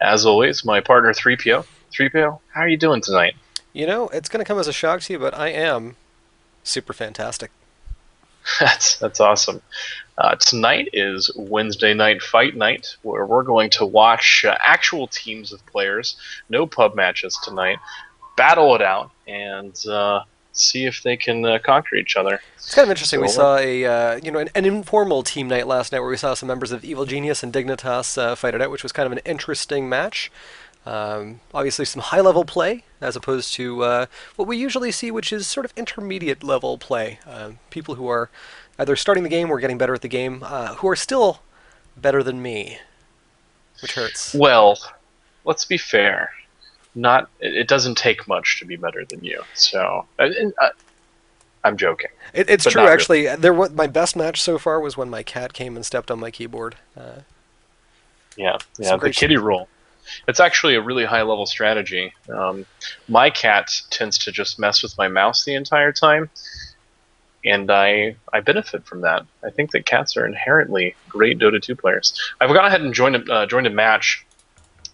As always, my partner 3PO. 3PO, how are you doing tonight? You know, it's going to come as a shock to you, but I am super fantastic. That's awesome. Tonight is Wednesday night fight night, where we're going to watch actual teams of players, no pub matches tonight, battle it out, and see if they can conquer each other. It's kind of interesting. We So, saw an informal team night last night where we saw some members of Evil Genius and Dignitas fight it out, which was kind of an interesting match. Obviously, some high level play as opposed to what we usually see, which is sort of intermediate level play. People who are either starting the game or getting better at the game, who are still better than me, which hurts. well, let's be fair. Not, it doesn't take much to be better than you. So, I'm joking, It's but true, not really. actually. My best match so far was when my cat came and stepped on my keyboard. Yeah, yeah, Some the great. kitty roll. It's actually a really high level strategy. My cat tends to just mess with my mouse the entire time, and I benefit from that. I think that cats are inherently great Dota 2 players. I've gone ahead and joined a match.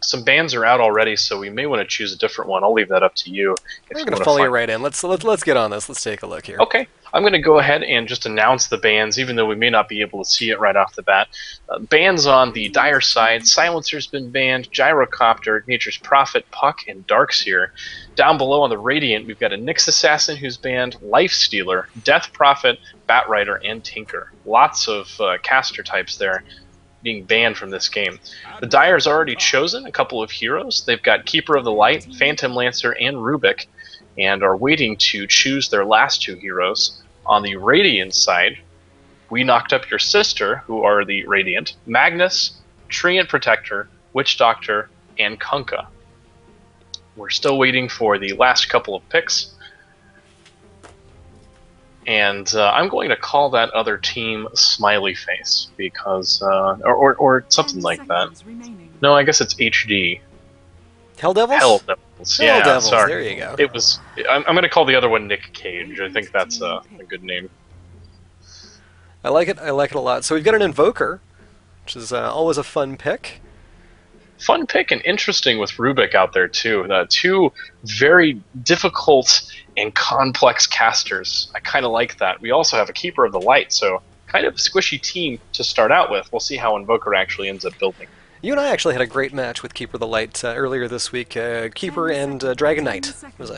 Some bans are out already, so we may want to choose a different one. I'll leave that up to you I'm if you gonna want to follow you find. right in. Let's get on this. Let's take a look here. Okay, I'm going to go ahead and just announce the bans, even though we may not be able to see it right off the bat. Bans on the Dire side: Silencer's been banned, Gyrocopter, Nature's Prophet, Puck, and Darkseer. Down below on the Radiant, we've got a Nyx Assassin who's banned, Lifestealer, Death Prophet, Batrider, and Tinker. Lots of caster types there being banned from this game. The Dire's already chosen a couple of heroes. They've got Keeper of the Light, Phantom Lancer, and Rubik, and are waiting to choose their last two heroes. On the Radiant side, we knocked up your sister, who are the Radiant, Magnus, Treant Protector, Witch Doctor, and Kunkka. We're still waiting for the last couple of picks, and I'm going to call that other team Smiley Face because, or something like that. No, I guess it's HD. Hell Devils? Hell Devils. Hell Yeah, Devils. sorry. There you go. It was. I'm going to call the other one Nick Cage. I think that's a good name. I like it. I like it a lot. So we've got an Invoker, which is always a fun pick. Fun pick and interesting with Rubik out there too. Two very difficult and complex casters. I kind of like that. We also have a Keeper of the Light, so kind of a squishy team to start out with. We'll see how Invoker actually ends up building. You and I actually had a great match with Keeper of the Light earlier this week. Keeper and Dragon Knight. It was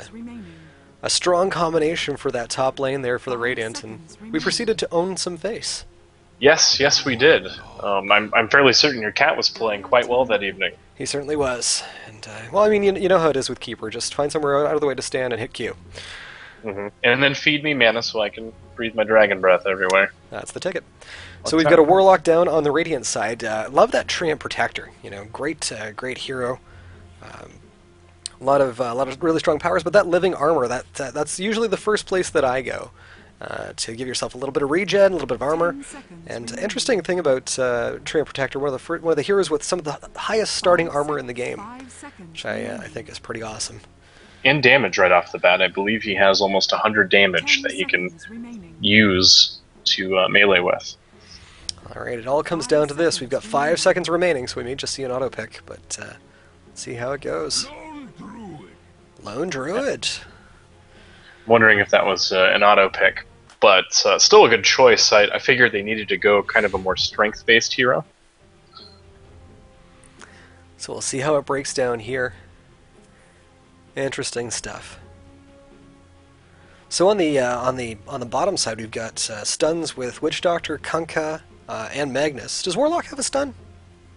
a strong combination for that top lane there for the Radiant, and we proceeded to own some face. Yes, yes, we did. I'm fairly certain your cat was playing quite well that evening. He certainly was. And, well, I mean, you know how it is with Keeper. Just find somewhere out of the way to stand and hit Q. And then feed me mana so I can breathe my dragon breath everywhere. That's the ticket. So we've got a Warlock down on the Radiant side. Love that Treant Protector. You know, great hero. A lot of really strong powers, but that living armor, that's usually the first place that I go. To give yourself a little bit of regen, a little bit of armor. And interesting thing about Treant Protector, one of the heroes with some of the highest starting armor in the game, which I think is pretty awesome. And damage right off the bat. I believe he has almost 100 damage that he can use to melee with. Alright, it all comes down to this. We've got 5 seconds remaining, so we may just see an auto pick, but let's see how it goes. Lone Druid. Wondering if that was an auto pick, but still a good choice. I figured they needed to go kind of a more strength-based hero. So we'll see how it breaks down here. Interesting stuff. So on the bottom side, we've got stuns with Witch Doctor, Kunkka, and Magnus. Does Warlock have a stun?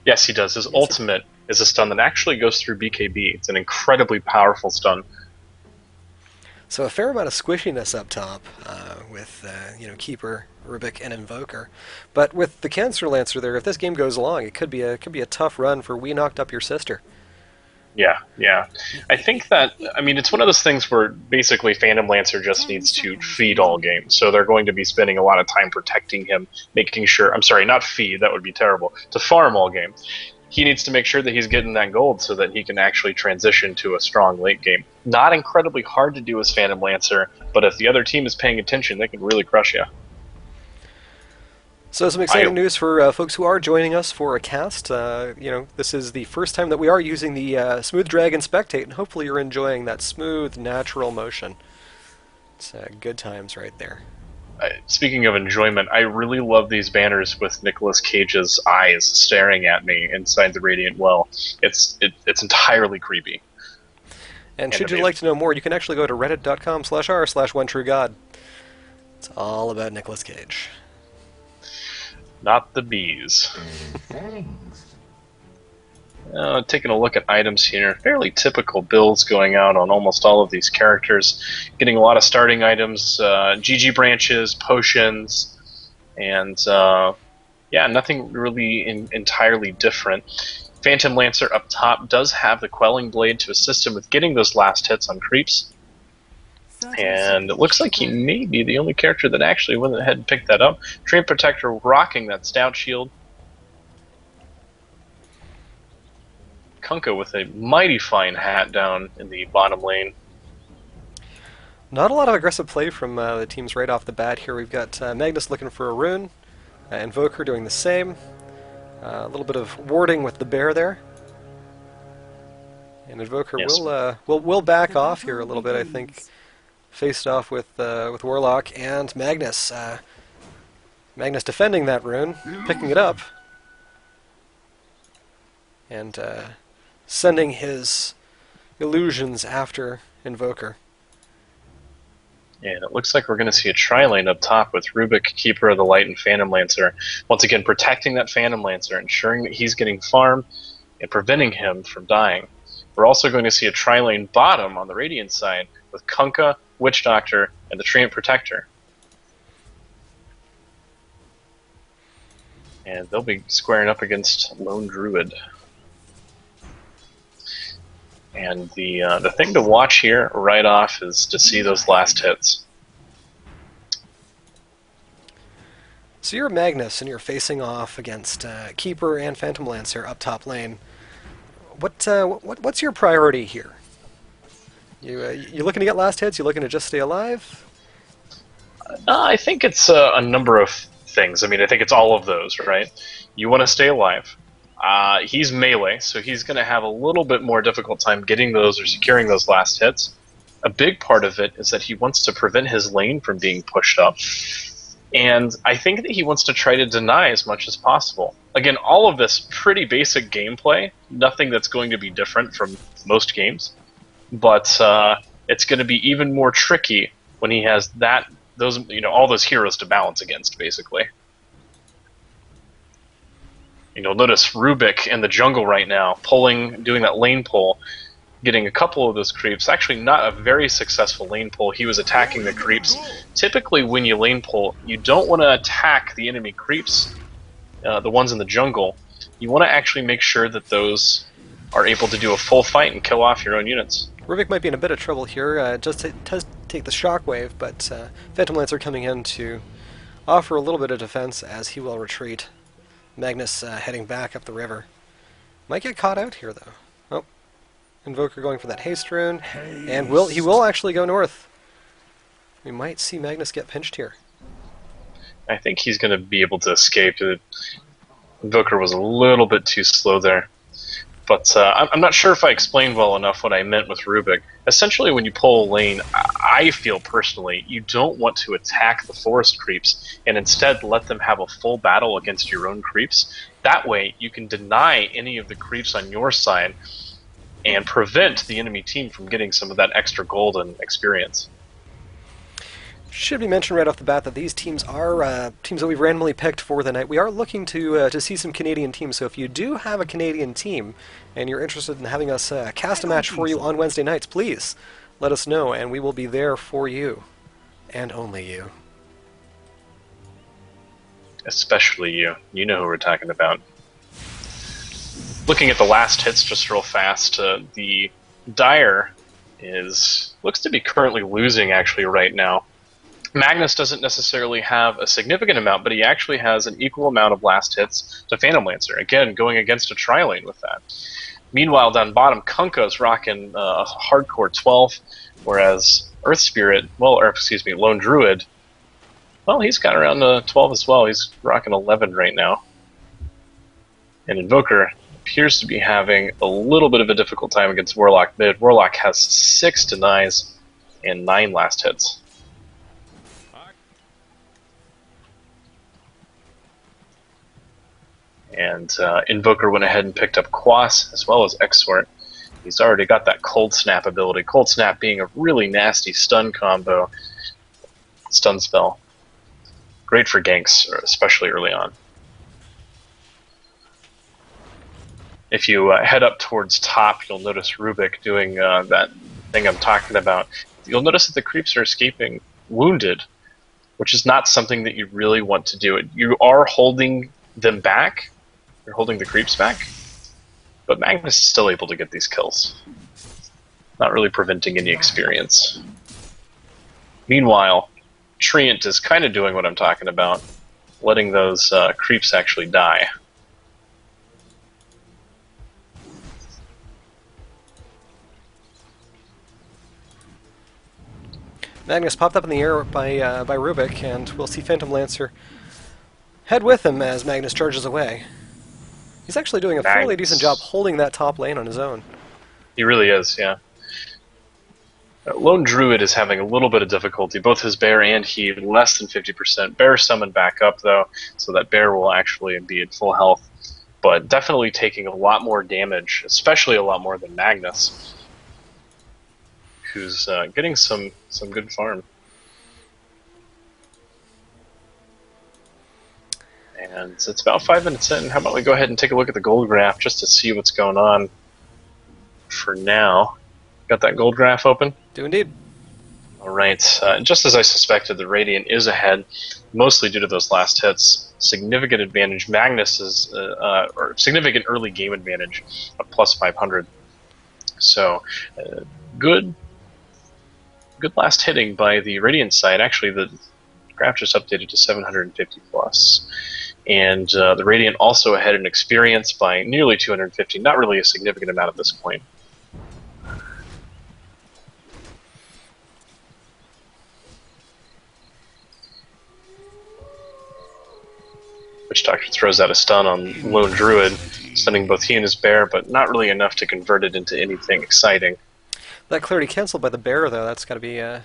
Yes, he does. His ultimate is a stun that actually goes through BKB. It's an incredibly powerful stun. So a fair amount of squishiness up top with Keeper, Rubik, and Invoker. But with the Cancer Lancer there, if this game goes along, it could be a tough run for We Knocked Up Your Sister. Yeah, yeah. I think that, I mean, it's one of those things where basically Phantom Lancer just needs to feed all game. So they're going to be spending a lot of time protecting him, making sure, I'm sorry, not feed, that would be terrible, to farm all game. He needs to make sure that he's getting that gold so that he can actually transition to a strong late game. Not incredibly hard to do as Phantom Lancer, but if the other team is paying attention, they can really crush you. So some exciting news for folks who are joining us for a cast. This is the first time that we are using the Smooth Dragon Spectate, and hopefully you're enjoying that smooth, natural motion. It's good times right there. Speaking of enjoyment, I really love these banners with Nicolas Cage's eyes staring at me inside the Radiant Well. It's entirely creepy. And should you like to know more, you can actually go to reddit.com/r/OneTrueGod. It's all about Nicolas Cage. Not the bees. Taking a look at items here, fairly typical builds going out on almost all of these characters. Getting a lot of starting items, GG branches, potions, and nothing really entirely different. Phantom Lancer up top does have the Quelling Blade to assist him with getting those last hits on creeps. And it looks like he may be the only character that actually went ahead and picked that up. Treant Protector rocking that Stout Shield. Kunkka with a mighty fine hat down in the bottom lane. Not a lot of aggressive play from the teams right off the bat here. We've got Magnus looking for a rune, Invoker doing the same. A little bit of warding with the bear there. And Invoker will back off here a little bit, I think. Faced off with Warlock and Magnus. Magnus defending that rune, picking it up, and sending his illusions after Invoker. And it looks like we're going to see a tri-lane up top with Rubik, Keeper of the Light, and Phantom Lancer. Once again, protecting that Phantom Lancer, ensuring that he's getting farm and preventing him from dying. We're also going to see a tri-lane bottom on the Radiant side with Kunkka, Witch Doctor, and the Treant Protector. And they'll be squaring up against Lone Druid. And the thing to watch here right off is to see those last hits. So you're Magnus, and you're facing off against Keeper and Phantom Lancer up top lane. What's your priority here? You looking to get last hits? You looking to just stay alive? I think it's a number of things. I mean, I think it's all of those, right? You want to stay alive. He's melee, so he's going to have a little bit more difficult time getting those or securing those last hits. A big part of it is that he wants to prevent his lane from being pushed up. And I think that he wants to try to deny as much as possible. Again, all of this pretty basic gameplay, nothing that's going to be different from most games. But it's going to be even more tricky when he has all those heroes to balance against, basically. You'll notice Rubik in the jungle right now, doing that lane pull, getting a couple of those creeps. Actually, not a very successful lane pull. He was attacking the creeps. Typically, when you lane pull, you don't want to attack the enemy creeps, the ones in the jungle. You want to actually make sure that those are able to do a full fight and kill off your own units. Rubik might be in a bit of trouble here. Just to take the shockwave, but Phantom Lancer coming in to offer a little bit of defense as he will retreat. Magnus heading back up the river. Might get caught out here, though. Oh, Invoker going for that haste rune, and he will actually go north. We might see Magnus get pinched here. I think he's going to be able to escape. Invoker was a little bit too slow there. But I'm not sure if I explained well enough what I meant with Rubik. Essentially, when you pull a lane, I feel personally, you don't want to attack the forest creeps and instead let them have a full battle against your own creeps. That way, you can deny any of the creeps on your side and prevent the enemy team from getting some of that extra golden experience. Should be mentioned right off the bat that these teams are teams that we've randomly picked for the night. We are looking to see some Canadian teams, so if you do have a Canadian team and you're interested in having us cast a match for you on Wednesday nights, please let us know, and we will be there for you, and only you. Especially you. You know who we're talking about. Looking at the last hits just real fast, the Dire looks to be currently losing actually right now. Magnus doesn't necessarily have a significant amount, but he actually has an equal amount of last hits to Phantom Lancer. Again, going against a tri-lane with that. Meanwhile, down bottom, Kunkka's rocking a hardcore 12, whereas Lone Druid Well, he's got around 12 as well. He's rocking 11 right now. And Invoker appears to be having a little bit of a difficult time against Warlock mid. Warlock has 6 denies and 9 last hits. And Invoker went ahead and picked up Quas as well as Exort. He's already got that Cold Snap ability. Cold Snap being a really nasty stun combo, stun spell. Great for ganks, especially early on. If you head up towards top, you'll notice Rubik doing that thing I'm talking about. You'll notice that the creeps are escaping wounded, which is not something that you really want to do. You are holding them back. You're holding the creeps back. But Magnus is still able to get these kills. Not really preventing any experience. Meanwhile, Treant is kind of doing what I'm talking about, letting those creeps actually die. Magnus popped up in the air by Rubik, and we'll see Phantom Lancer head with him as Magnus charges away. He's actually doing a fairly decent job holding that top lane on his own. He really is, yeah. Lone Druid is having a little bit of difficulty. Both his bear and he less than 50%. Bear summoned back up though, so that bear will actually be at full health. But definitely taking a lot more damage, especially a lot more than Magnus, who's getting some good farm. And it's about 5 minutes in. How about we go ahead and take a look at the gold graph just to see what's going on for now. Got that gold graph open? Do indeed. Alright, just as I suspected, the Radiant is ahead, mostly due to those last hits. Significant advantage. Magnus is, or significant early game advantage of plus 500. So, good last hitting by the Radiant side. Actually, the graph just updated to 750 plus. And the Radiant also ahead in experience by nearly 250. Not really a significant amount at this point. Witch Doctor throws out a stun on Lone Druid, stunning both he and his bear, but not really enough to convert it into anything exciting. That clarity canceled by the bear, though, that's got to be a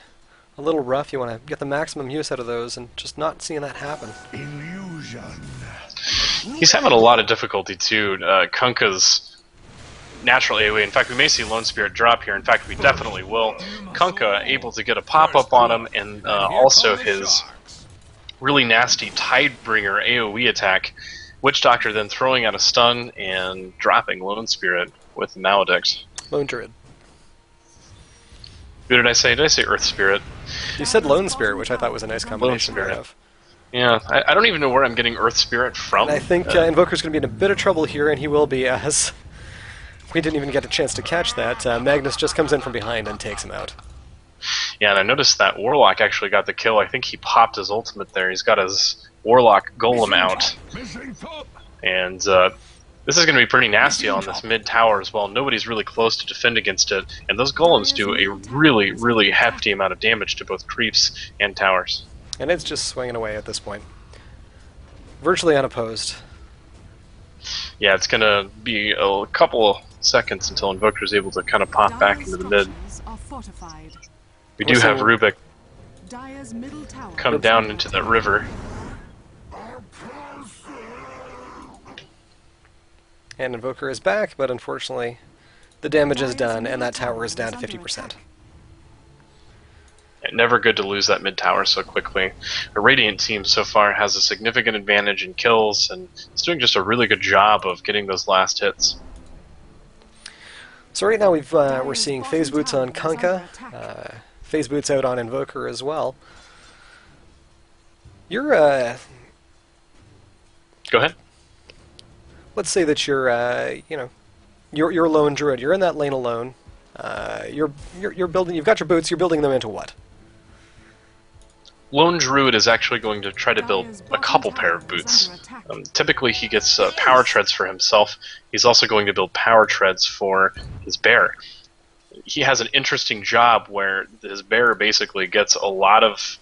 little rough. You want to get the maximum use out of those, and just not seeing that happen. Illusion. He's having a lot of difficulty, too. Kunkka's natural AoE. In fact, we may see Lone Spirit drop here. In fact, we definitely will. Kunkka able to get a pop-up on him, and also his really nasty Tidebringer AoE attack. Witch Doctor then throwing out a stun and dropping Lone Spirit with Maledict. Lone Druid. Who did I say? Did I say Earth Spirit? You said Lone Spirit, which I thought was a nice combination thereof. Yeah, I don't even know where I'm getting Earth Spirit from. And I think Invoker's going to be in a bit of trouble here, and he will be, as we didn't even get a chance to catch that. Magnus just comes in from behind and takes him out. Yeah, and I noticed that Warlock actually got the kill. I think he popped his ultimate there. He's got his Warlock Golem out. And this is going to be pretty nasty on this mid tower as well. Nobody's really close to defend against it. And those Golems do a really, really hefty amount of damage to both creeps and towers. And it's just swinging away at this point. Virtually unopposed. Yeah, it's going to be a couple seconds until Invoker's able to kind of pop back into the mid. We do have Rubik come down into that river. And Invoker is back, but unfortunately the damage is done, and that tower is down to 50%. Never good to lose that mid tower so quickly. The Radiant team so far has a significant advantage in kills, and it's doing just a really good job of getting those last hits. So right now we're seeing Phase Boots on Kunkka, Phase Boots out on Invoker as well. You're Go ahead. let's say that you're you're Lone Druid. You're in that lane alone. You're building. You've got your boots. You're building them into what? Lone Druid is actually going to try to build a couple pair of boots. Typically he gets power treads for himself. He's also going to build power treads for his bear. He has an interesting job where his bear basically gets a lot of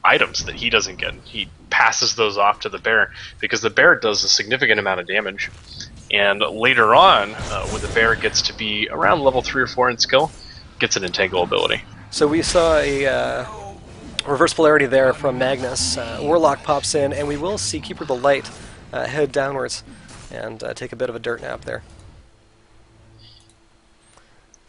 items that he doesn't get. He passes those off to the bear because the bear does a significant amount of damage. And later on, when the bear gets to be around level 3 or 4 in skill, gets an entangle ability. So we saw a reverse polarity there from Magnus. Warlock pops in, and we will see Keeper of the Light head downwards and take a bit of a dirt nap there.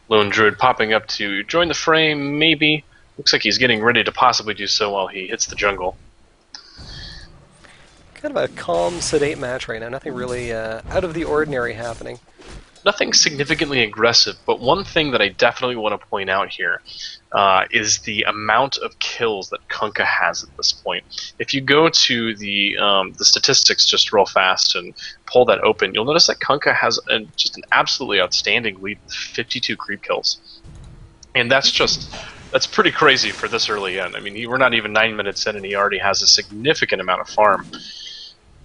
Lone Druid popping up to join the fray, maybe. Looks like he's getting ready to possibly do so while he hits the jungle. Kind of a calm, sedate match right now. Nothing really out of the ordinary happening. Nothing significantly aggressive, but one thing that I definitely want to point out here is the amount of kills that Kunkka has at this point. If you go to the statistics just real fast and pull that open, you'll notice that Kunkka has just an absolutely outstanding lead with 52 creep kills. And that's pretty crazy for this early in. I mean, we're not even 9 minutes in and he already has a significant amount of farm.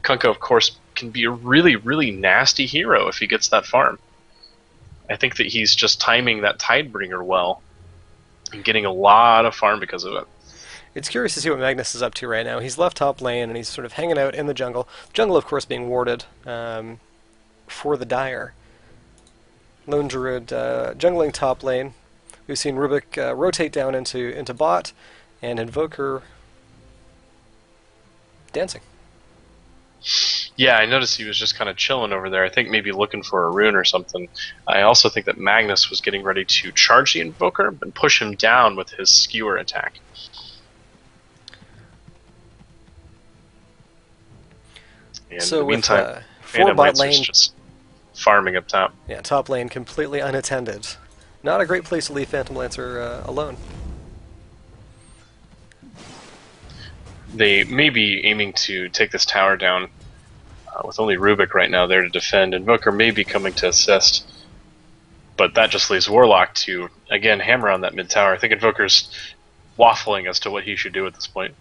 Kunkka, of course, can be a really, really nasty hero if he gets that farm. I think that he's just timing that Tidebringer well and getting a lot of farm because of it. It's curious to see what Magnus is up to right now. He's left top lane and he's sort of hanging out in the jungle. Jungle, of course, being warded for the Dire. Lone Druid jungling top lane. We've seen Rubik rotate down into bot, and Invoker dancing. Yeah, I noticed he was just kind of chilling over there. I think maybe looking for a rune or something. I also think that Magnus was getting ready to charge the Invoker and push him down with his skewer attack. And so in the meantime, with, Phantom bot Lancer's lane, just farming up top. Yeah, top lane completely unattended. Not a great place to leave Phantom Lancer alone. They may be aiming to take this tower down with only Rubik right now there to defend. Invoker may be coming to assist, but that just leaves Warlock to, again, hammer on that mid tower. I think Invoker's waffling as to what he should do at this point.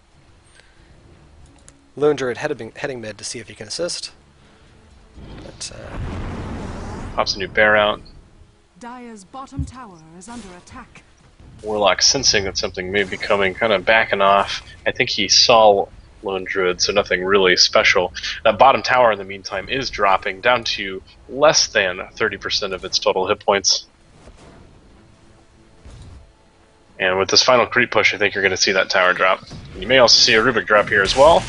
Lone Druid heading mid to see if he can assist. But, pops a new bear out. Dire's bottom tower is under attack. Warlock sensing that something may be coming, kind of backing off. I think he saw Lone Druid, so nothing really special. That bottom tower, in the meantime, is dropping down to less than 30% of its total hit points. And with this final creep push, I think you're going to see that tower drop. You may also see a Rubik drop here as well.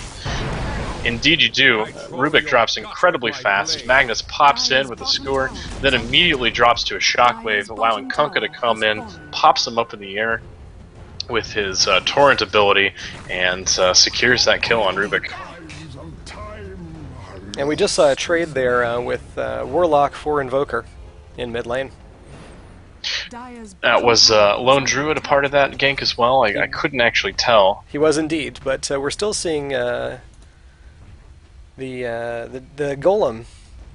Indeed you do. Rubik drops incredibly fast. Magnus pops in with a skewer, then immediately drops to a shockwave, allowing Kunkka to come in, pops him up in the air with his torrent ability, and secures that kill on Rubik. And we just saw a trade there with Warlock for Invoker in mid lane. Was Lone Druid a part of that gank as well? I couldn't actually tell. He was indeed, but we're still seeing the golem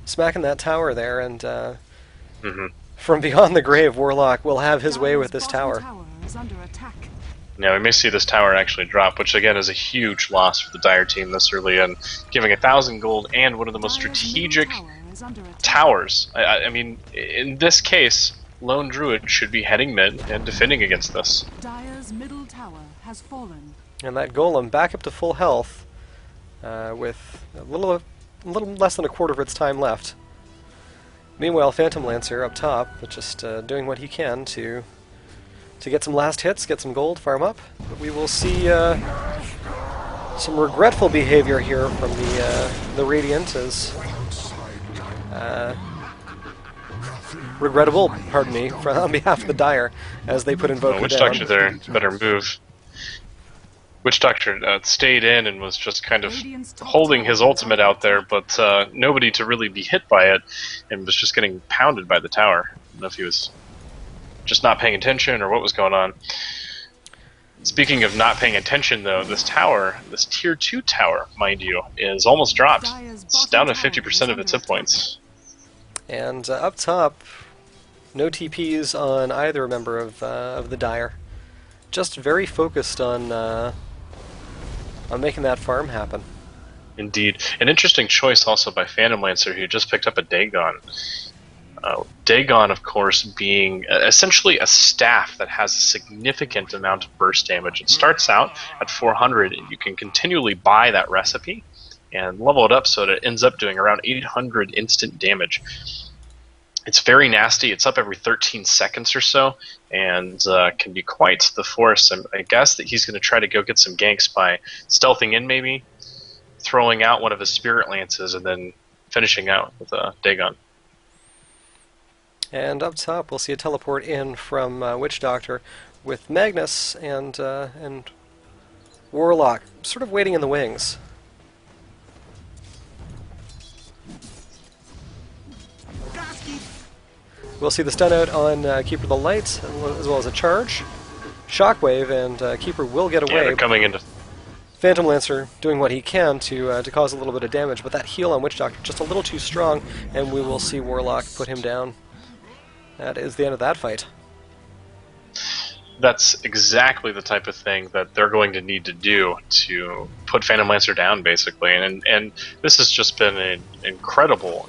smacking that tower there, and from beyond the grave, Warlock will have his way with this tower. Now we may see this tower actually drop, which again is a huge loss for the Dire team this early in, giving 1,000 gold and one of the most strategic towers. I mean, in this case, Lone Druid should be heading mid and defending against this. Dire's middle tower has fallen. And that golem back up to full health, with a little less than a quarter of its time left. Meanwhile, Phantom Lancer up top, just doing what he can to get some last hits, get some gold, farm up. But we will see some regretful behavior here from the Radiant as regrettable, pardon me, on behalf of the Dire as they put Invoker down. Witch Doctor there, better move. Witch Doctor stayed in and was just kind of holding his ultimate out there, but nobody to really be hit by it, and was just getting pounded by the tower. I don't know if he was just not paying attention or what was going on. Speaking of not paying attention, though, this tower, this tier 2 tower, mind you, is almost dropped. It's down to 50% of its hit points. And up top, no TPs on either member of the Dire. Just very focused on making that farm happen. Indeed. An interesting choice also by Phantom Lancer, who just picked up a Dagon. Dagon, of course, being essentially a staff that has a significant amount of burst damage. It starts out at 400, and you can continually buy that recipe and level it up so that it ends up doing around 800 instant damage. It's very nasty. It's up every 13 seconds or so, and can be quite the force. I guess that he's going to try to go get some ganks by stealthing in, maybe throwing out one of his spirit lances, and then finishing out with a Dagon. And up top, we'll see a teleport in from Witch Doctor with Magnus and Warlock sort of waiting in the wings. We'll see the stun out on Keeper of the Light, as well as a charge. Shockwave, and Keeper will get away. Yeah, they're coming into... Phantom Lancer doing what he can to cause a little bit of damage, but that heal on Witch Doctor just a little too strong, and we will see Warlock put him down. That is the end of that fight. That's exactly the type of thing that they're going to need to do to put Phantom Lancer down, basically. And this has just been an incredible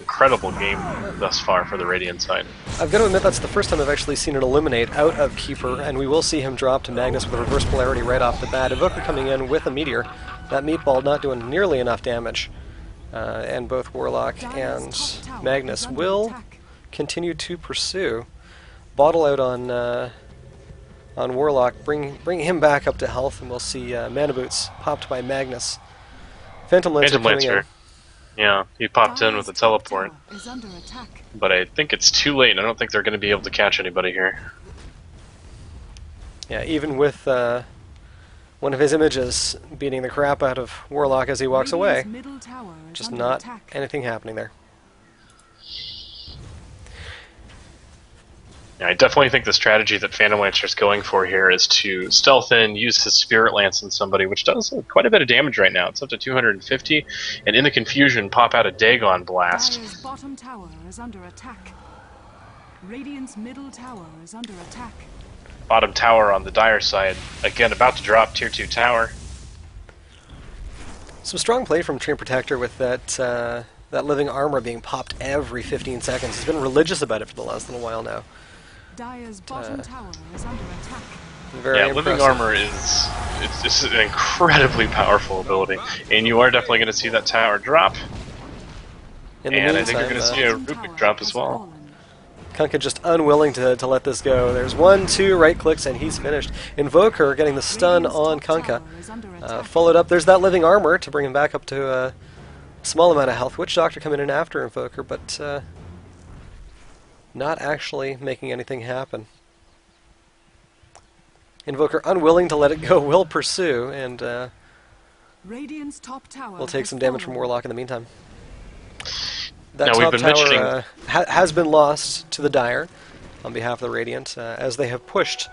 game thus far for the Radiant side. I've got to admit that's the first time I've actually seen it eliminate out of Keeper, and we will see him drop to Magnus with a reverse polarity right off the bat. Evoker coming in with a Meteor. That meatball not doing nearly enough damage. And both Warlock and Magnus will continue to pursue. Bottle out on Warlock, bring him back up to health, and we'll see Mana Boots popped by Magnus. Phantom Lancer coming in. Yeah, he popped in with a teleport. But I think it's too late. I don't think they're going to be able to catch anybody here. Yeah, even with one of his images beating the crap out of Warlock as he walks away, just not anything happening there. Yeah, I definitely think the strategy that Phantom Lancer is going for here is to stealth in, use his Spirit Lance on somebody, which does quite a bit of damage right now. It's up to 250, and in the confusion, pop out a Dagon Blast. Dire's bottom tower is under attack. Radiant's middle tower is under attack. Bottom tower on the Dire side, again about to drop tier 2 tower. Some strong play from Treant Protector with that living armor being popped every 15 seconds. He's been religious about it for the last little while now. Dire's bottom tower is under attack. Very impressive. Living armor it's an incredibly powerful ability, and you are definitely going to see that tower drop. In the and meantime, I think you're going to see a Rubik drop as well. Kunkka just unwilling to let this go. There's 1, 2 right clicks, and he's finished. Invoker getting the stun on Kunkka. Followed up, there's that living armor to bring him back up to a small amount of health. Witch Doctor coming in after Invoker, but not actually making anything happen. Invoker, unwilling to let it go, will pursue, and Radiant's top tower will take some damage from Warlock in the meantime. That now, top we've been tower has been lost to the Dire on behalf of the Radiant, as they have pushed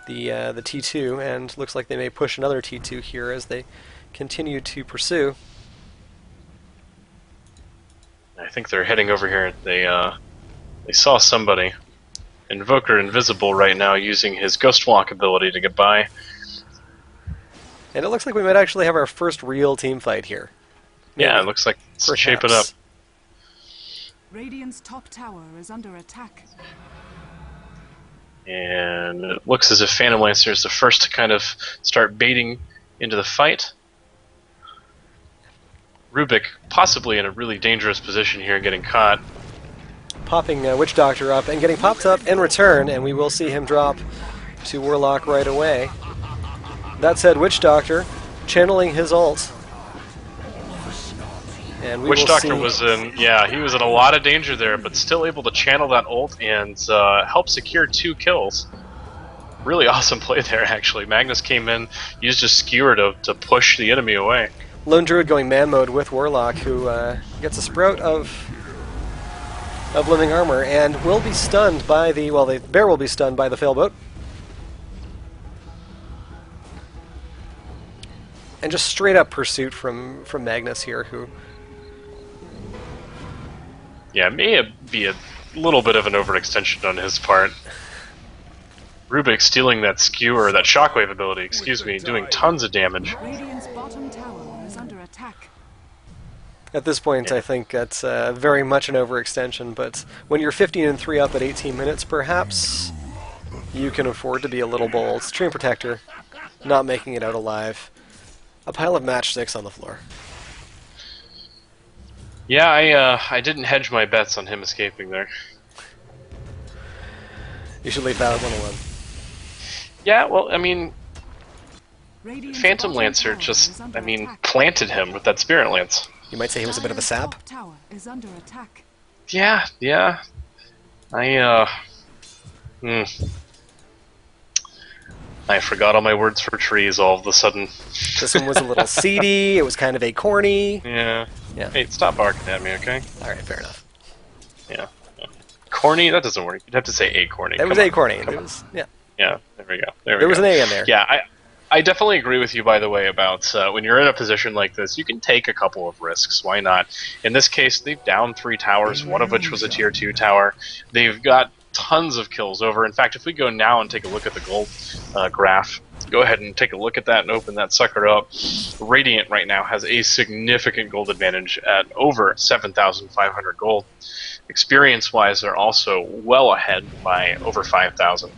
the T2, and looks like they may push another T2 here as they continue to pursue. I think they're heading over here. They saw somebody. Invoker invisible right now, using his Ghost Walk ability to get by. And it looks like we might actually have our first real team fight here. Maybe. Yeah, it looks like it's shaping up. Radiant's top tower is under attack. And it looks as if Phantom Lancer is the first to kind of start baiting into the fight. Rubik possibly in a really dangerous position here, getting caught. Popping Witch Doctor up and getting popped up in return, and we will see him drop to Warlock right away. That said, Witch Doctor channeling his ult. And we Witch will Doctor see... was in, he was in a lot of danger there, but still able to channel that ult and help secure 2 kills. Really awesome play there, actually. Magnus came in, used his skewer to push the enemy away. Lone Druid going man mode with Warlock, who gets a sprout of living armor and will be stunned by the... well, the bear will be stunned by the failboat. And just straight up pursuit from Magnus here, who... Yeah, it may be a little bit of an overextension on his part. Rubik stealing that skewer, that shockwave ability, excuse me, doing tons of damage. Radiant's bottom tower is under attack. At this point, I think that's very much an overextension, but when you're 15-3 up at 18 minutes, perhaps you can afford to be a little bold. Treant Protector, not making it out alive. A pile of matchsticks on the floor. Yeah, I didn't hedge my bets on him escaping there. You should leave that one alone. Yeah, well, I mean, Radiant's Phantom bottom Lancer tower just, is under I mean, attack. planted him with that Spirit Lance. You might say he was a bit of a Dire's sap. top tower is under attack. Yeah. I forgot all my words for trees all of a sudden. This one was a little seedy, it was kind of acorny. Yeah. Yeah. Hey, stop barking at me, okay? Alright, fair enough. Yeah. Corny? That doesn't work. You'd have to say acorny. That was Come on. acorny. It was, yeah. Yeah, there we go. There was an A in there. Yeah, I definitely agree with you, by the way, about when you're in a position like this, you can take a couple of risks. Why not? In this case, they've downed 3 towers, one of which was a tier 2 tower. They've got tons of kills over. In fact, if we go now and take a look at the gold graph, go ahead and take a look at that and open that sucker up. Radiant right now has a significant gold advantage at over 7,500 gold. Experience-wise, they're also well ahead by over 5,000.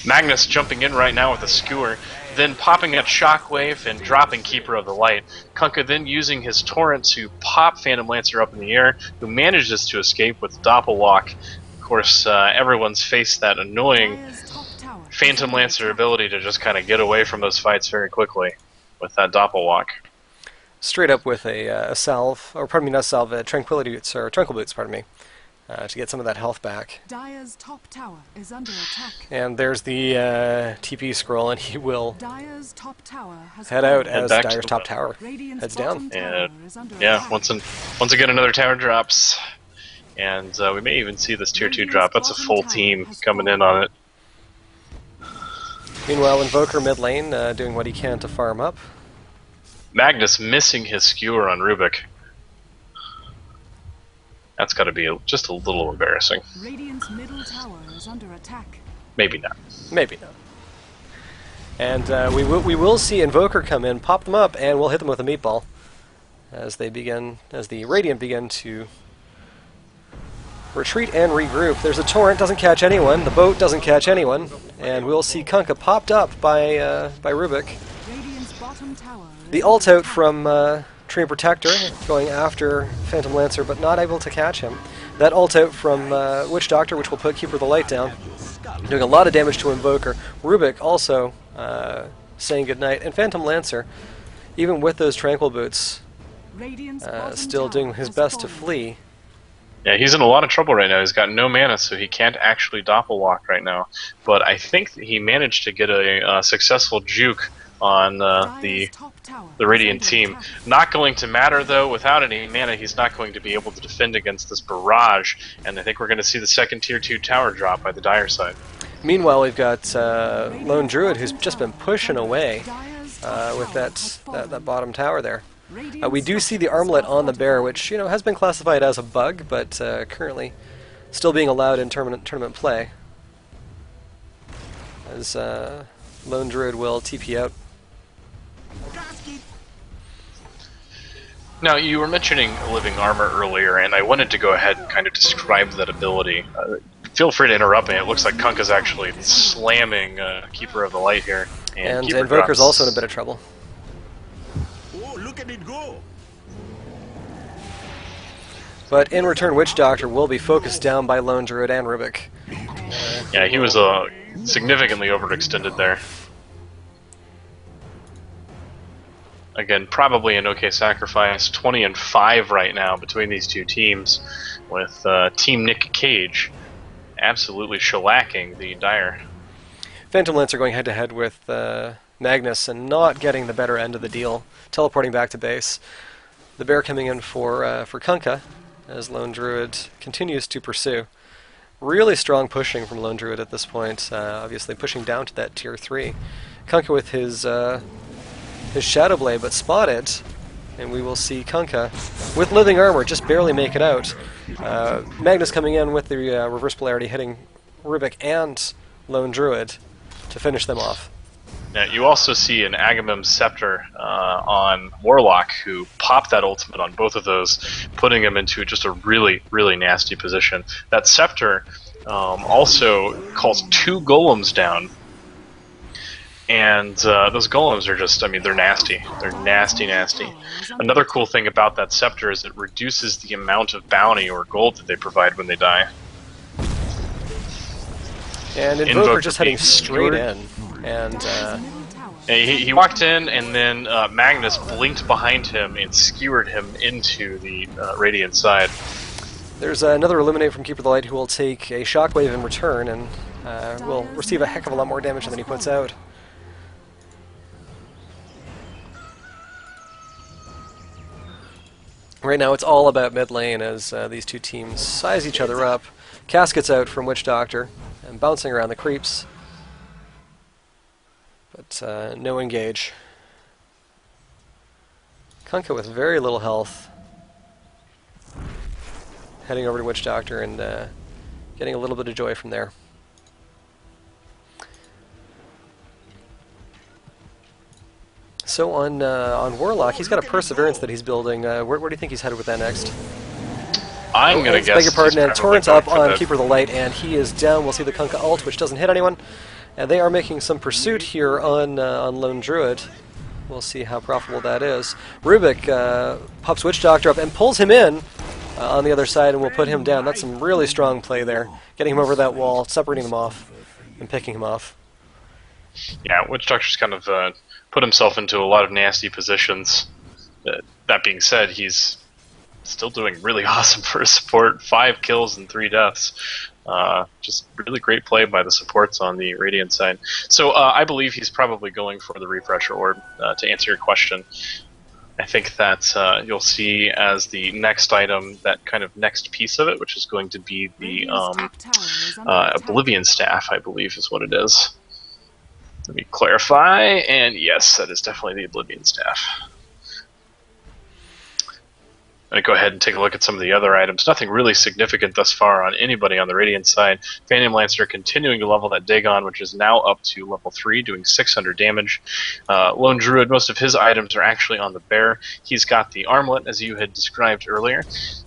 Magnus jumping in right now with a skewer, then popping at Shockwave and dropping Keeper of the Light. Kunkka then using his torrent to pop Phantom Lancer up in the air, who manages to escape with Doppelwalk. Of course, everyone's faced that annoying Dire's top tower is Phantom under Lancer attack. ability to just kind of get away from those fights very quickly with that Doppelwalk. Straight up with a salve, or pardon me, not salve, tranquility boots, or tranquil boots, pardon me, to get some of that health back. Dire's top tower is under attack. And there's the TP scroll, and he will Dire's top tower has head out fallen. as back to Dire's the top left. tower Radiant's heads bottom down. tower And is under yeah, attack. once again another tower drops, and we may even see this tier 2 drop. That's a full team coming in on it. Meanwhile, Invoker mid lane doing what he can to farm up. Magnus missing his skewer on Rubik. That's got to be just a little embarrassing. Radiant's middle tower is under attack. Maybe not. Maybe not. And we will see Invoker come in, pop them up, and we'll hit them with a meatball as the Radiant begin to retreat and regroup. There's a torrent, doesn't catch anyone. The boat doesn't catch anyone, and we'll see Kunkka popped up by Rubik. Radiant's bottom tower is The under ult out attack. from Treant Protector, going after Phantom Lancer, but not able to catch him. That ult out from Witch Doctor, which will put Keeper of the Light down, doing a lot of damage to Invoker. Rubik also saying goodnight, and Phantom Lancer, even with those Tranquil Boots, Radiant's bottom still tower doing his has best to fallen. flee. Yeah, he's in a lot of trouble right now. He's got no mana, so he can't actually Doppelwalk right now. But I think that he managed to get a successful juke on Dire's top tower the is Radiant under team. attack. Not going to matter, though. Without any mana, he's not going to be able to defend against this barrage. And I think we're going to see the second tier 2 tower drop by the Dire side. Meanwhile, we've got Lone Druid, who's just been pushing away Dire's top with tower has that fallen. bottom tower there. Radiant's We do see the structures armlet are on the bear, fortified. which has been classified as a bug, but currently still being allowed in tournament play. As Lone Druid will TP out. Now, you were mentioning Living Armor earlier, and I wanted to go ahead and kind of describe that ability. Feel free to interrupt me. It looks like Kunkka's actually slamming Keeper of the Light here. And Keeper Invoker's drops- also in a bit of trouble. Oh, look at it go! But in return, Witch Doctor will be focused down by Lone Druid and Rubik. Yeah, he was significantly overextended there. Again, probably an okay sacrifice. 20-5 right now between these two teams, with Team Nick Cage absolutely shellacking the Dire. Phantom Lancer going head-to-head with Magnus and not getting the better end of the deal, teleporting back to base. The bear coming in for Kunkka, as Lone Druid continues to pursue. Really strong pushing from Lone Druid at this point, obviously pushing down to that tier 3. Kunkka with his Shadow Blade, but spotted, and we will see Kunkka with Living Armor just barely make it out. Magnus coming in with the Reverse Polarity, hitting Rubik and Lone Druid to finish them off. Now, you also see an Agamem's Scepter on Warlock, who popped that ultimate on both of those, putting him into just a really, really nasty position. That Scepter also calls 2 golems down, and those golems are just, I mean, they're nasty. They're nasty, nasty. Another cool thing about that Scepter is it reduces the amount of bounty or gold that they provide when they die. And Invoker just heading straight in. And he walked in, and then Magnus blinked behind him and skewered him into the Radiant side. There's another Illuminate from Keeper of the Light who will take a Shockwave in return and will receive a heck of a lot more damage than he puts out. Right now it's all about mid lane as these two teams size each other up. Casket's out from Witch Doctor and bouncing around the creeps. But no engage. Kunkka with very little health. Heading over to Witch Doctor and getting a little bit of joy from there. So on Warlock, he's got a Perseverance that he's building. Where do you think he's headed with that next? I'm going to guess... Beg your pardon, and Torrent's up on that. Keeper of the Light, and he is down. We'll see the Kunkka ult, which doesn't hit anyone. And they are making some pursuit here on Lone Druid. We'll see how profitable that is. Rubik pops Witch Doctor up and pulls him in on the other side, and will put him down. That's some really strong play there. Getting him over that wall, separating him off, and picking him off. Yeah, Witch Doctor's kind of put himself into a lot of nasty positions. That being said, he's still doing really awesome for a support. 5 kills and 3 deaths. Just really great play by the supports on the Radiant side. So I believe he's probably going for the Refresher Orb to answer your question. I think that you'll see as the next item, that kind of next piece of it, which is going to be the Oblivion Staff, I believe is what it is. Let me clarify, and yes, that is definitely the Oblivion Staff. I'm going to go ahead and take a look at some of the other items. Nothing really significant thus far on anybody on the Radiant side. Phantom Lancer continuing to level that Dagon, which is now up to level 3, doing 600 damage. Lone Druid, most of his items are actually on the Bear. He's got the Armlet, as you had described earlier,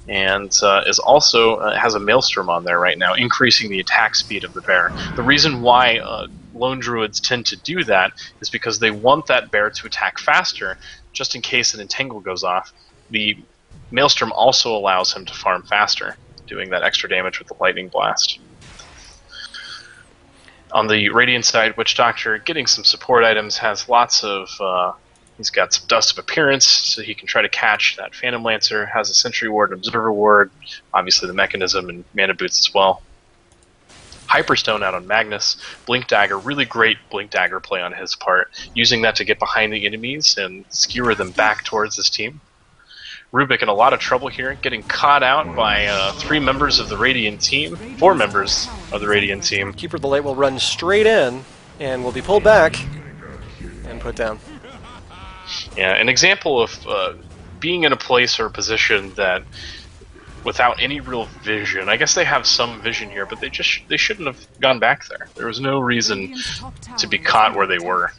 and is also has a Maelstrom on there right now, increasing the attack speed of the Bear. The reason why Lone Druids tend to do that is because they want that Bear to attack faster, just in case an Entangle goes off. The Maelstrom also allows him to farm faster, doing that extra damage with the Lightning Blast. On the Radiant side, Witch Doctor getting some support items, has lots of... he's got some Dust of Appearance, so he can try to catch that Phantom Lancer, has a Sentry Ward, Observer Ward, obviously the Mechanism, and Mana Boots as well. Hyperstone out on Magnus. Blink Dagger, really great Blink Dagger play on his part, using that to get behind the enemies and skewer them back towards his team. Rubik in a lot of trouble here, getting caught out by 3 members of the Radiant team, 4 members of the Radiant team. Keeper of the Light will run straight in, and will be pulled back, and put down. Yeah, an example of being in a place or a position that, without any real vision, I guess they have some vision here, but they shouldn't have gone back there. There was no reason to be caught where they were.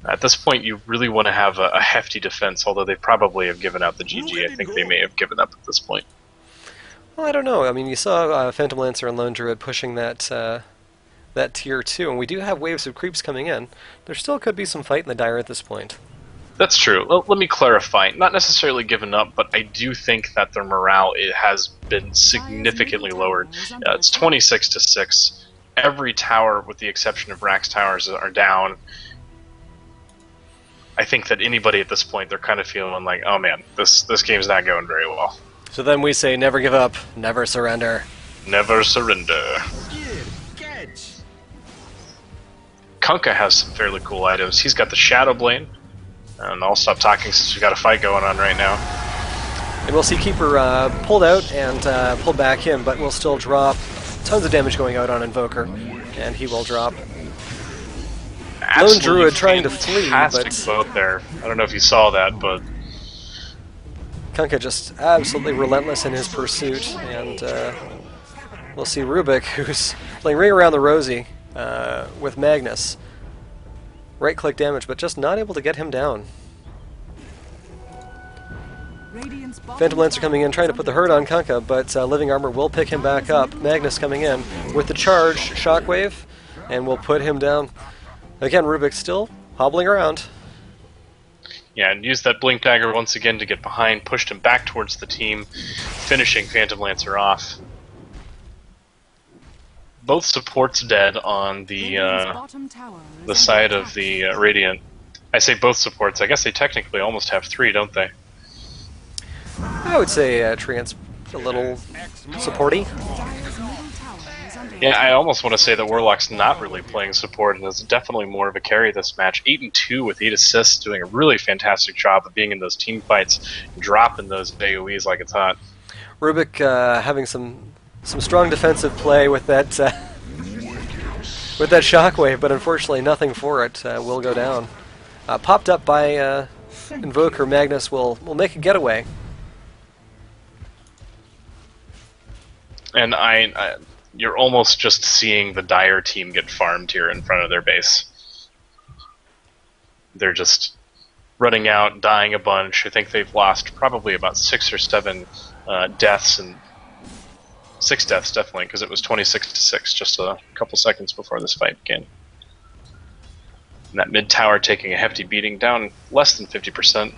At this point, you really want to have a hefty defense, although they probably have given out the GG. I think they may have given up at this point. Well, I don't know. I mean, you saw Phantom Lancer and Lone Druid pushing that that tier 2, and we do have waves of creeps coming in. There still could be some fight in the Dire at this point. That's true. Well, let me clarify. Not necessarily given up, but I do think that their morale has been significantly lowered. It's 26-6. Every tower, with the exception of Rax towers, are down. I think that anybody at this point, they're kind of feeling like, oh man, this game's not going very well. So then we say, never give up, never surrender. Never surrender. Catch! Kunkka has some fairly cool items. He's got the Shadow Blade, and I'll stop talking since we've got a fight going on right now. And we'll see Keeper pulled out and pulled back in, but we'll still drop tons of damage going out on Invoker, and he will drop. Lone Druid trying to flee, fantastic but boat there. I don't know if you saw that, but Kunkka just absolutely relentless in his pursuit, and we'll see Rubik, who's playing Ring Around the Rosie with Magnus. right-click damage, but just not able to get him down. Radiant's bottom Phantom Lancer tower coming in, is trying to put the under hurt on attack. Kunkka, but Living Armor will pick him back up. Magnus coming in with the charge, Shockwave, and will put him down. Again, Rubik still hobbling around. Yeah, and used that Blink Dagger once again to get behind, pushed him back towards the team, finishing Phantom Lancer off. Both supports dead on Radiant's bottom tower is the under side of attack. the Radiant. I say both supports. I guess they technically almost have 3, don't they? I would say Treant's a little supporty. Dire's middle tower is under Yeah, attack. I almost want to say that Warlock's not really playing support and is definitely more of a carry this match. 8-2 with 8 assists, doing a really fantastic job of being in those team fights, dropping those AoEs like it's hot. Rubik having some strong defensive play with that Shockwave, but unfortunately nothing for it. Will go down. Popped up by Invoker. Magnus will make a getaway. And you're almost just seeing the Dire team get farmed here in front of their base. They're just running out, dying a bunch. I think they've lost probably about 6 or 7 deaths, and 6 deaths definitely, because it was 26-6 just a couple seconds before this fight began. And that mid tower taking a hefty beating, down less than 50%.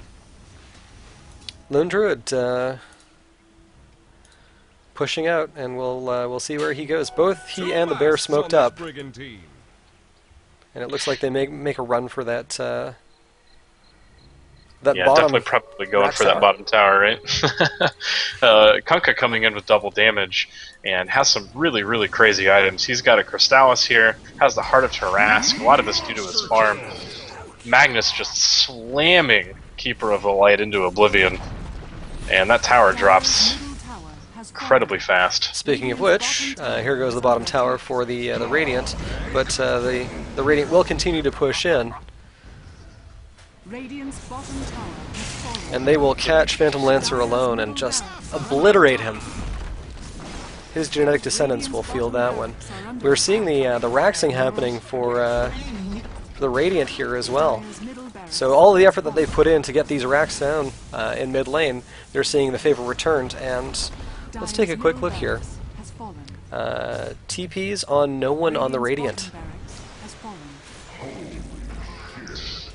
Lone Druid pushing out, and we'll see where he goes. Both he and the bear smoked up, and it looks like they make a run for that Yeah, bottom. definitely probably going max for that tower. bottom tower, right? Kunkka coming in with double damage and has some really, really crazy items. He's got a Crystallis here, has the Heart of Tarrasque, a lot of this due to his farm. Magnus just slamming Keeper of the Light into oblivion, and that tower drops Middle tower has fallen. incredibly fast. Speaking of which, here goes the bottom tower for the Radiant, but the Radiant will continue to push in, Radiant's bottom tower has fallen. and they will catch Phantom Lancer alone and just obliterate him. His genetic descendants will feel that one. We're seeing the Raxing happening for the Radiant here as well. Dire's middle barracks So all the effort that they put in to get these racks down in mid lane, they're seeing the favor returned. And let's take a Dire's quick middle look here. barracks has fallen. TPs on no one on the Radiant's Radiant. bottom barracks has fallen.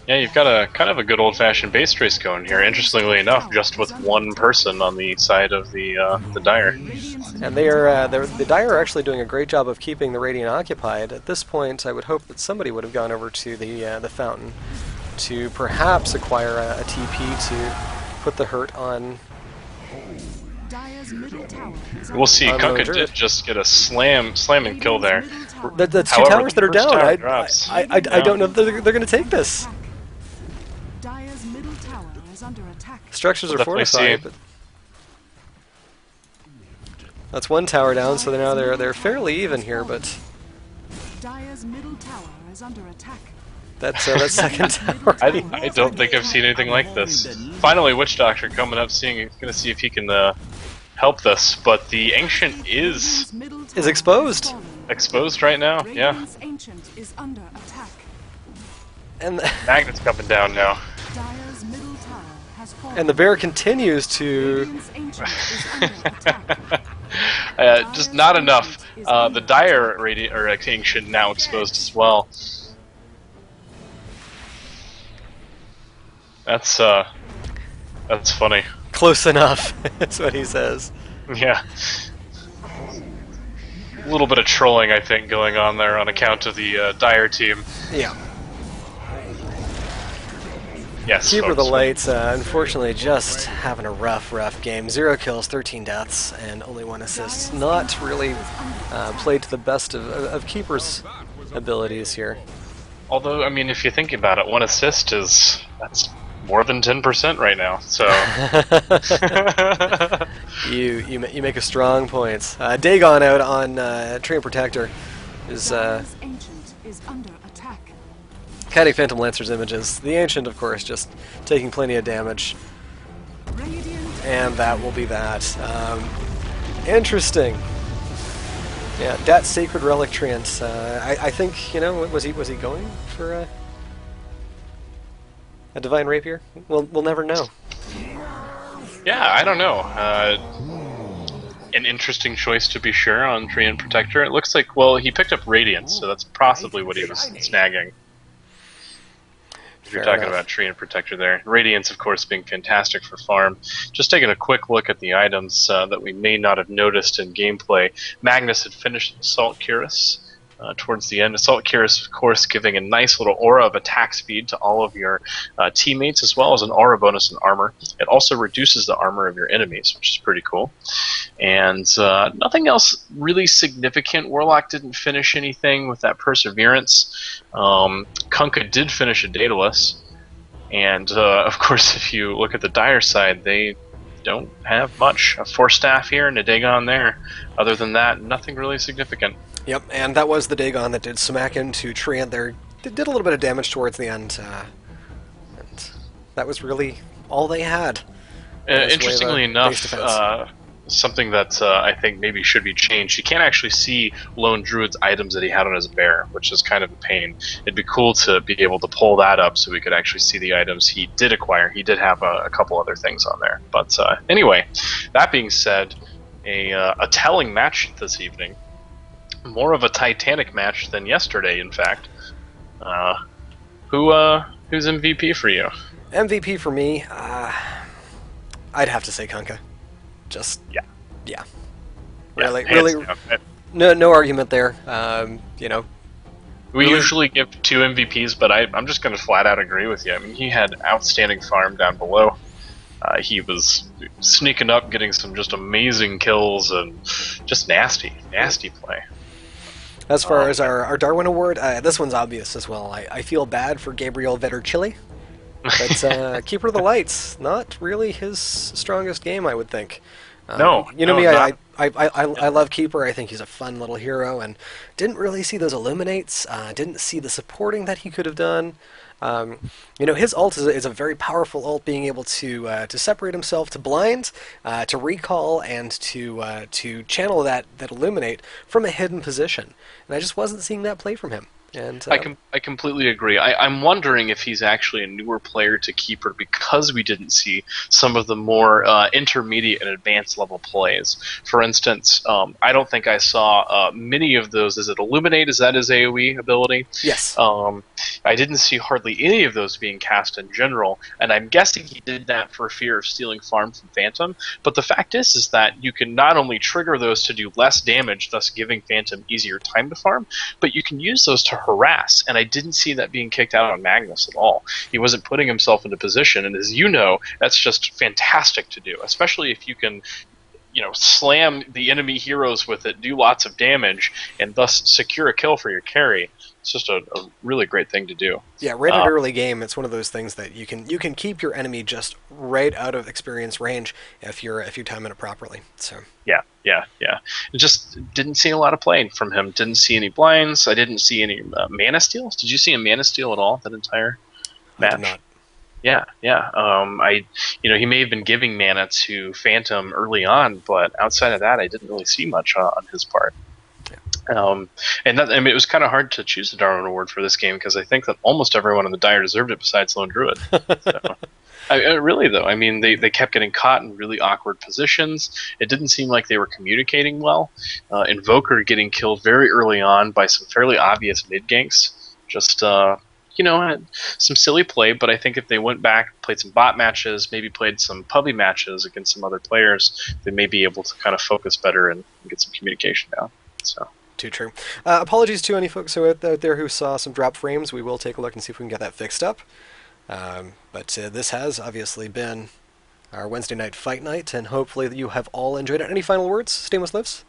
Yeah, you've got a kind of a good old-fashioned base trace going here. Interestingly enough, just with one person on the side of the Dire. Radiant's And the Dire are actually doing a great job of keeping the Radiant occupied. At this point, I would hope that somebody would have gone over to the fountain to perhaps acquire a TP to put the hurt on. Dire's middle tower is We'll see. On Lone Kunkka Druid. did just get a slam and kill there. That's two However, towers that are the first down. tower drops. I don't know if they're going to take this. Dire's middle tower is under attack. Structures are We'll definitely fortified, see. but that's one tower down. So now they're fairly even here, but Dire's middle tower is under attack. that second tower. I don't think I've seen anything like this. Finally, Witch Doctor coming up, gonna see if he can help this. But the Ancient is Radiant's middle Is tower exposed. has fallen. exposed right now. Yeah, Radiant's ancient is under attack. and Magnet's coming down now. Dire's middle tower has fallen. and the bear continues to. Radiant's ancient is under attack. Just not enough. The Dire Ancient now exposed as well. That's funny. Close enough. That's what he says. Yeah. A little bit of trolling, I think, going on there on account of the Dire team. Yeah. Yes. Keeper of the folks. Lights, unfortunately, just having a rough game. 0 kills, 13 deaths, and only 1 assist. Not really played to the best of Keeper's abilities here. Although, I mean, if you think about it, 1 assist that's more than 10% right now. So. You make a strong point. Dagon out on Train Protector is Dire's ancient is under attack. catting Phantom Lancer's images. The Ancient, of course, just taking plenty of damage, Radiant and that will be that. Interesting. Yeah, that Sacred Relic Treant. I think, was he going for A Divine Rapier? We'll never know. Yeah, I don't know. An interesting choice to be sure on Treant Protector. It looks like, well, he picked up Radiance, so that's possibly what he was snagging. If you're talking about Treant Protector there. Radiance, of course, being fantastic for farm. Just taking a quick look at the items that we may not have noticed in gameplay. Magnus had finished Assault Cuirass towards the end. Assault Cuirass, of course, giving a nice little aura of attack speed to all of your teammates, as well as an aura bonus in armor. It also reduces the armor of your enemies, which is pretty cool. And nothing else really significant. Warlock didn't finish anything with that Perseverance. Kunkka did finish a Daedalus. And, of course, if you look at the Dire side, they don't have much. A Force Staff here and a Dagon there. Other than that, nothing really significant. Yep, and that was the Dagon that did smack into Treant there. Did a little bit of damage towards the end. And that was really all they had. Interestingly enough, something that I think maybe should be changed. You can't actually see Lone Druid's items that he had on his bear, which is kind of a pain. It'd be cool to be able to pull that up so we could actually see the items he did acquire. He did have a couple other things on there. But anyway, that being said, a telling match this evening. More of a Titanic match than yesterday, in fact. Who's MVP for you? MVP for me, I'd have to say Kunkka. Just yeah. Really, no argument there. We usually give 2 MVPs, but I'm just going to flat out agree with you. I mean, he had outstanding farm down below. He was sneaking up, getting some just amazing kills, and just nasty play. As far as our Darwin Award, this one's obvious as well. I feel bad for Gabriel Vetterchili, but Keeper of the Lights, not really his strongest game, I would think. No, you know no, me, I love Keeper. I think he's a fun little hero, and didn't really see those Illuminates. Didn't see the supporting that he could have done. His ult is a very powerful ult, being able to separate himself, to blind, to recall, and to channel that illuminate from a hidden position. And I just wasn't seeing that play from him. And I completely agree. I'm wondering if he's actually a newer player to Keeper because we didn't see some of the more intermediate and advanced level plays. For instance, I don't think I saw many of those. Is it Illuminate? Is that his AoE ability? Yes. I didn't see hardly any of those being cast in general, and I'm guessing he did that for fear of stealing farm from Phantom. But the fact is that you can not only trigger those to do less damage, thus giving Phantom easier time to farm, but you can use those to harass, and I didn't see that being kicked out on Magnus at all. He wasn't putting himself into position, and as you know, that's just fantastic to do, especially if you can slam the enemy heroes with it, do lots of damage, and thus secure a kill for your carry. It's just a really great thing to do. Yeah, right at early game, it's one of those things that you can keep your enemy just right out of experience range if you time it properly. So yeah. It just didn't see a lot of play from him. Didn't see any blinds. I didn't see any mana steals. Did you see a mana steal at all that entire match? I did not. Yeah. He may have been giving mana to Phantom early on, but outside of that, I didn't really see much on his part. And it was kind of hard to choose the Darwin Award for this game because I think that almost everyone in the Dire deserved it besides Lone Druid. So, really though, I mean, they kept getting caught in really awkward positions. It didn't seem like they were communicating well. Invoker getting killed very early on by some fairly obvious mid ganks. Just some silly play, but I think if they went back, played some bot matches, maybe played some pubby matches against some other players, they may be able to kind of focus better and get some communication down. So. Too true. Apologies to any folks out there who saw some drop frames. We will take a look and see if we can get that fixed up. But this has obviously been our Wednesday night fight night, and hopefully you have all enjoyed it. Any final words, Stainless Lips?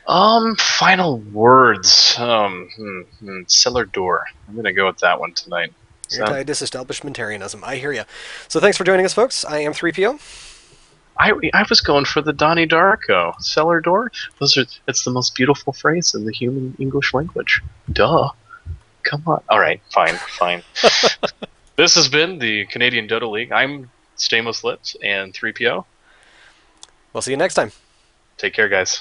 Final words. Cellar Door. I'm gonna go with that one tonight. Anti-disestablishmentarianism. I hear you. So thanks for joining us, folks. I am 3PO. I was going for the Donnie Darko. Cellar Door? It's the most beautiful phrase in the human English language. Duh. Come on. Alright, fine. This has been the Canadian Dota League. I'm Stainless Lips and 3PO. We'll see you next time. Take care, guys.